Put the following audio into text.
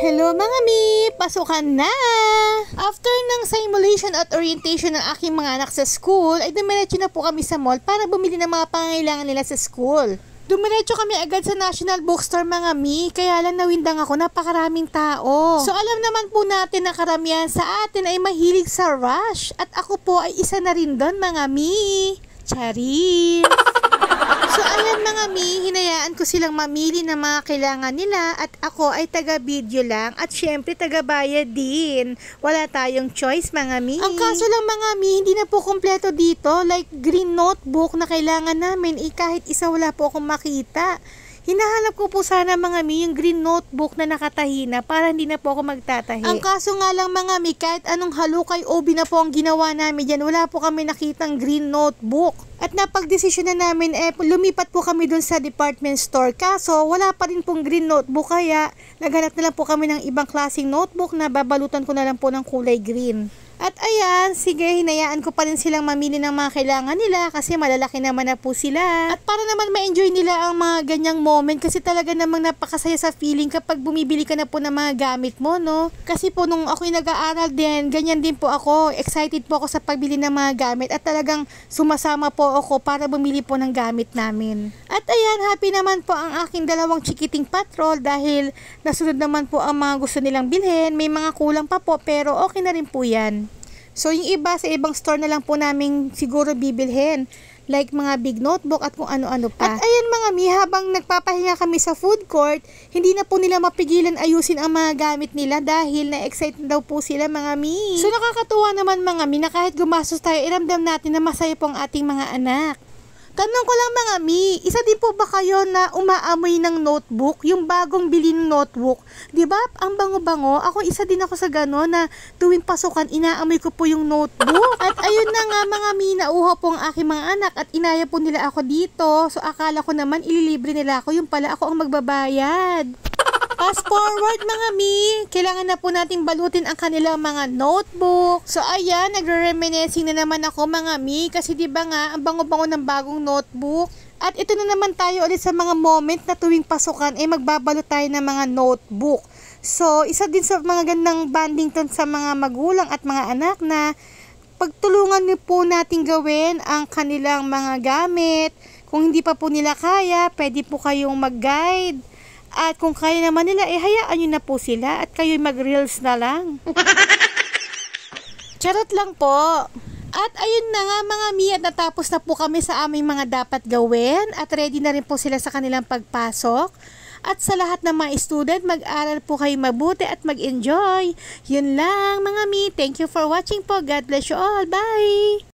Hello mga mi! Pasukan na! After ng simulation at orientation ng aking mga anak sa school, ay dumiretso na po kami sa mall para bumili ng mga pangangailangan nila sa school. Dumiretso kami agad sa National Bookstore mga mi, kaya lang nawindang ako, napakaraming tao. So alam naman po natin na karamihan sa atin ay mahilig sa rush, at ako po ay isa na rin doon mga mi. Charis! So ayan mga mi, hinayaan ko silang mamili ng mga kailangan nila at ako ay taga-video lang at syempre taga-bayad din. Wala tayong choice mga mi. Ang kaso lang mga mi, hindi na po kompleto dito, like green notebook na kailangan namin, kahit isa wala po akong makita. Hinahanap ko po sana mga mi yung green notebook na nakatahi na para hindi na po ako magtatahi. Ang kaso nga lang mga mi, kahit anong halukay obi na po ang ginawa namin dyan, wala po kami nakitang green notebook. At napag-desisyon na namin, lumipat po kami dun sa department store. Kaso wala pa rin pong green notebook, kaya naghanap na lang po kami ng ibang klaseng notebook na babalutan ko na lang po ng kulay green. At ayan, sige, hinayaan ko pa rin silang mamili ng mga kailangan nila kasi malalaki naman na po sila. At para naman ma-enjoy nila ang mga ganyang moment, kasi talaga namang napakasaya sa feeling kapag bumibili ka na po ng mga gamit mo, no? Kasi po nung ako'y nag-aaral din, ganyan din po ako. Excited po ako sa pagbili ng mga gamit at talagang sumasama po ako para bumili po ng gamit namin. At ayan, happy naman po ang aking dalawang chikiting patrol dahil nasunod naman po ang mga gusto nilang bilhin. May mga kulang pa po pero okay na rin po yan. So yung iba sa ibang store na lang po namin siguro bibilhin, like mga big notebook at kung ano-ano pa. At ayan mga mi, habang nagpapahinga kami sa food court, hindi na po nila mapigilan ayusin ang mga gamit nila dahil na-excite daw po sila mga mi. So nakakatuwa naman mga mi na kahit gumastos tayo, iramdam natin na masaya po ang ating mga anak. Tanong ko lang mga mi, isa din po ba kayo na umaamoy ng notebook, yung bagong bili ng notebook? Diba? Ang bango-bango. Ako isa din ako sa gano'n na tuwing pasukan, inaamoy ko po yung notebook. At ayun na nga mga mi, nauha po ang aking mga anak at inaya po nila ako dito. So akala ko naman ililibre nila ako, yung pala ako ang magbabayad. Fast forward mga mi, kailangan na po nating balutin ang kanilang mga notebook. So ayan, nagre-reminiscing na naman ako mga mi, kasi diba nga, ang bango-bango ng bagong notebook. At ito na naman tayo ulit sa mga moment na tuwing pasukan magbabalot tayo ng mga notebook. So isa din sa mga gandang banding sa mga magulang at mga anak na pagtulungan niyo po natin gawin ang kanilang mga gamit. Kung hindi pa po nila kaya, pwede po kayong mag-guide. At kung kaya naman nila, hayaan nyo na po sila at kayo'y mag-reels na lang. Charot lang po. At ayun na nga mga mi, at natapos na po kami sa aming mga dapat gawin at ready na rin po sila sa kanilang pagpasok. At sa lahat ng mga student, mag-aral po kayo mabuti at mag-enjoy. Yun lang mga mi. Thank you for watching po. God bless you all. Bye!